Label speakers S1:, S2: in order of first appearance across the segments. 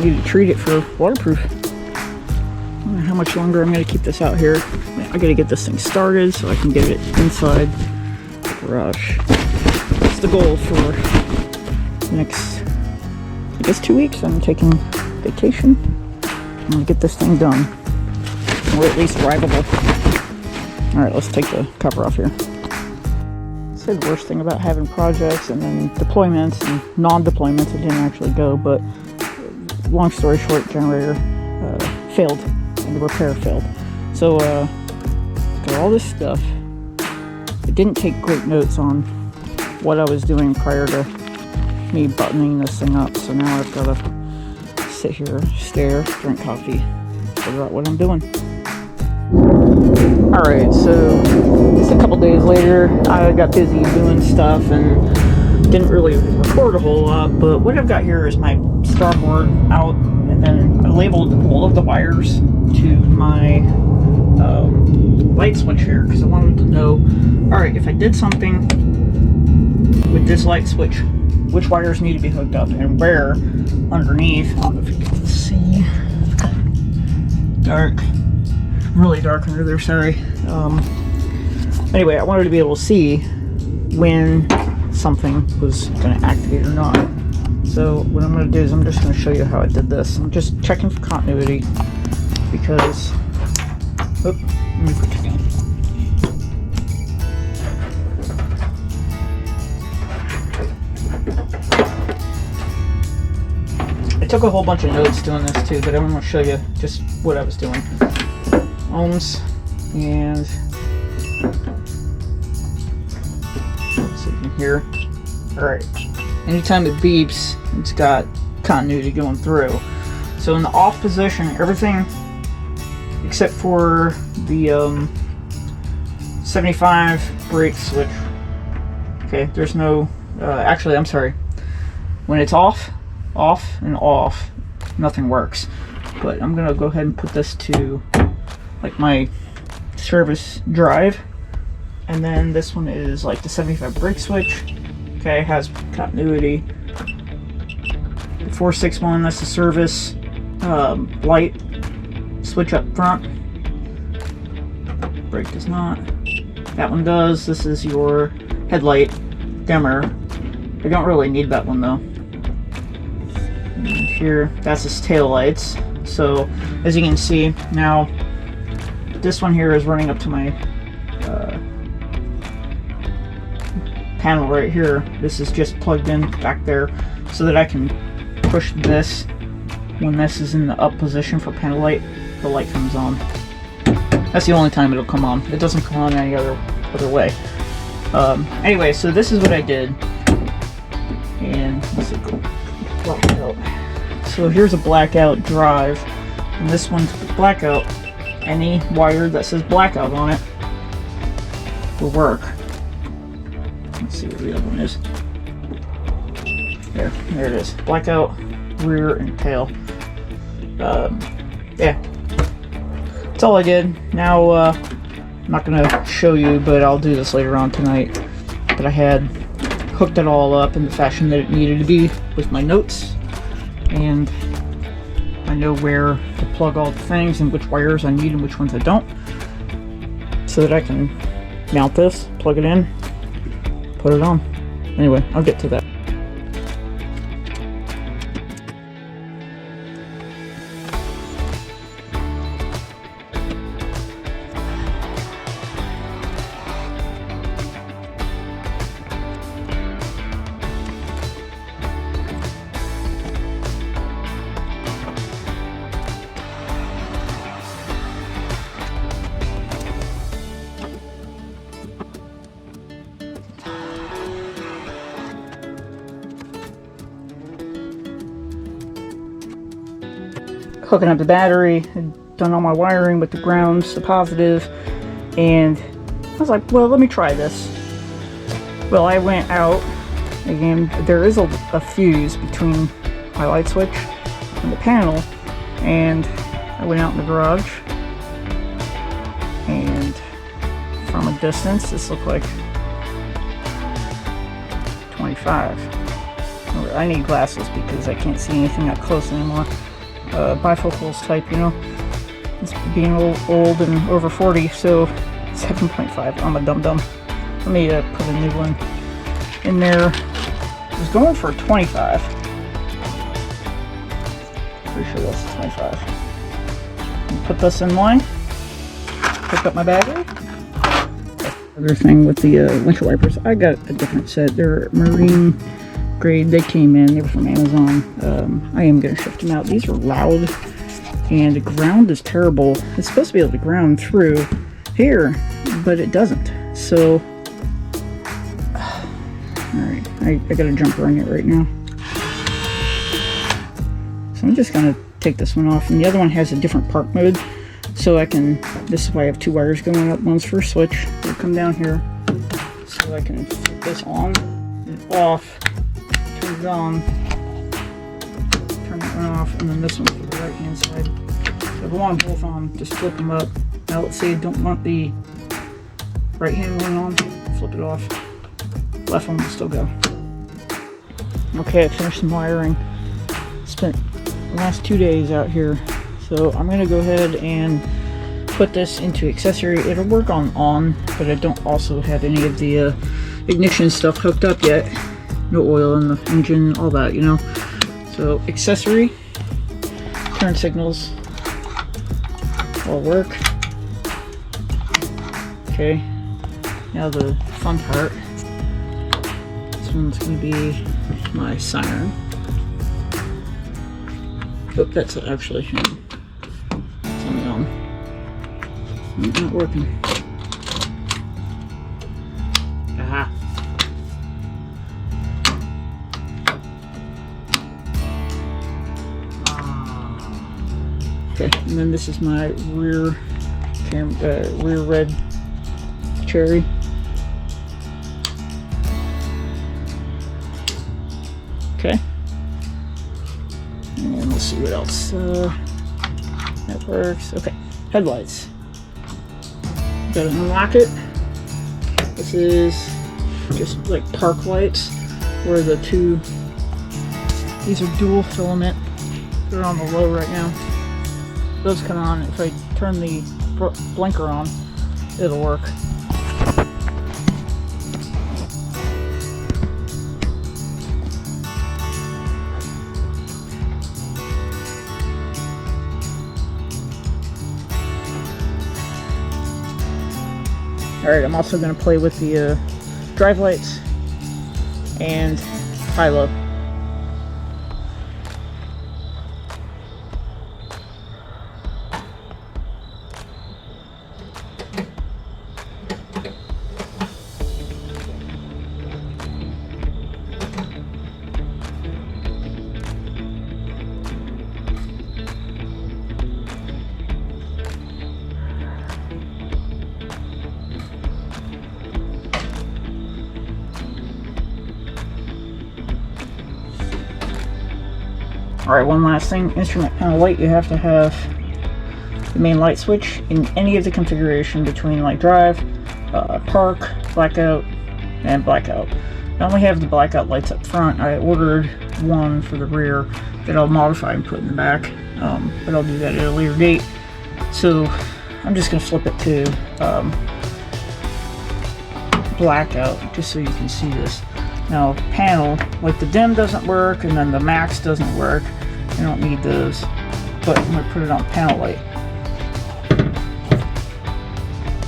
S1: need to treat it for waterproof. I don't know how much longer I'm going to keep this out here. I got to get this thing started so I can get it inside the garage. That's the goal for the next, I guess, 2 weeks. I'm taking vacation. I'm going to get this thing done, or at least drivable. Alright, let's take the cover off here. I'd say the worst thing about having projects and then deployments and non-deployments, it didn't actually go, but long story short, generator failed and the repair failed. So got all this stuff. I didn't take great notes on what I was doing prior to me buttoning this thing up, so now I've got to sit here, stare, drink coffee, figure out what I'm doing. Alright, so it's a couple days later. I got busy doing stuff and didn't really record a whole lot, but what I've got here is my starboard out, and then I labeled all of the wires to my light switch here because I wanted to know, alright, if I did something with this light switch, which wires need to be hooked up and where underneath. I don't know if you can see. Dark. Really dark under there, sorry. Anyway, I wanted to be able to see when something was going to activate or not. So what I'm going to do is I'm just going to show you how I did this. I'm just checking for continuity because, let me put it again. I took a whole bunch of notes doing this too, but I'm going to show you just what I was doing. Ohms, and so you can hear. Alright, anytime it beeps, it's got continuity going through. So in the off position, everything except for the 75 brake switch. Okay, there's no, actually I'm sorry, when it's off and off, nothing works. But I'm gonna go ahead and put this to like my service drive, and then this one is like the 75 brake switch. Okay, has continuity. The 461, that's the service light switch up front. Brake does not. That one does. This is your headlight dimmer. I don't really need that one though. And here, that's his tail lights. So as you can see now, this one here is running up to my panel right here. This is just plugged in back there so that I can push this. When this is in the up position for panel light, the light comes on. That's the only time it'll come on. It doesn't come on any other way. Anyway, so this is what I did. And let's go blackout. So here's a blackout drive, and this one's blackout. Any wire that says blackout on it will work. Let's see what the other one is. There it is. Blackout, rear, and tail. Yeah, that's all I did. Now, I'm not gonna show you, but I'll do this later on tonight. But I had hooked it all up in the fashion that it needed to be with my notes, and I know where to plug all the things and which wires I need and which ones I don't, so that I can mount this, plug it in, put it on. Anyway, I'll get to that. Hooking up the battery, done all my wiring with the grounds, the positive, and I was like, well, let me try this. Well, I went out, again, there is a fuse between my light switch and the panel, and I went out in the garage, and from a distance, this looked like 25. I need glasses because I can't see anything up close anymore. bifocals type, you know. It's being old and over 40, so 7.5. I'm a dum-dum. Let me put a new one in there. I was going for 25. Pretty sure that's 25. Put this in line. Pick up my battery. Other thing with the windshield wipers, I got a different set. They're marine grade. They came in. They were from Amazon. I am going to shift them out. These are loud, and the ground is terrible. It's supposed to be able to ground through here, but it doesn't. So, alright, I got a jumper on it right now. So I'm just going to take this one off, and the other one has a different park mode. So I can, this is why I have two wires going up. One's for a switch. It'll come down here. So I can flip this on and off. Turn it on. Turn that one off. And then this one for the right hand side. So if I want them both on, just flip them up. Now let's say I don't want the right hand one on. Flip it off. Left one will still go. Okay, I finished some wiring. Spent the last 2 days out here. So I'm going to go ahead and put this into accessory. It'll work on, but I don't also have any of the ignition stuff hooked up yet. No oil in the engine, all that, you know. So accessory, turn signals, all work. Okay, now the fun part. This one's going to be my siren. Oh, that's actually him. Not working. Aha. Okay, and then this is my rear red cherry. Okay. And let's see what else. That works. Okay, headlights. Gotta unlock it. This is just like park lights, where the two, these are dual filament. They're on the low right now. Those come on. If I turn the blinker on, it'll work. Alright, I'm also going to play with the drive lights and high-low. Alright, one last thing. Instrument panel light, you have to have the main light switch in any of the configuration between like drive, park, blackout, and blackout. I only have the blackout lights up front. I ordered one for the rear that I'll modify and put in the back, but I'll do that at a later date. So I'm just going to flip it to blackout just so you can see this. Now, panel, like the dim doesn't work, and then the max doesn't work. I don't need those, but I'm going to put it on panel light.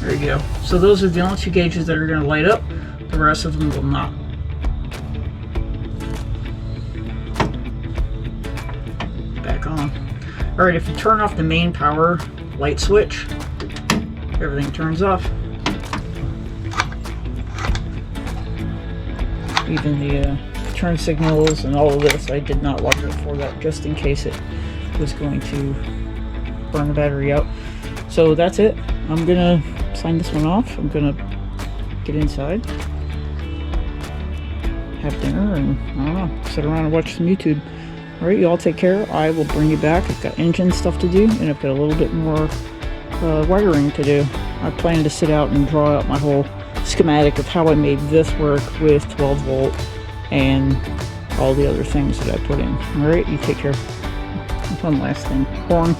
S1: There you go. So those are the only two gauges that are going to light up. The rest of them will not. Back on. Alright, if you turn off the main power light switch, everything turns off. Even the turn signals and all of this, I did not wire it for that, just in case it was going to burn the battery out. So that's it. I'm gonna sign this one off. I'm gonna get inside, have dinner, and I don't know, sit around and watch some YouTube. Alright, you all take care. I will bring you back. I've got engine stuff to do, and I've got a little bit more wiring to do. I plan to sit out and draw out my whole schematic of how I made this work with 12 volt and all the other things that I put in. Alright, you take care. One last thing. Horn.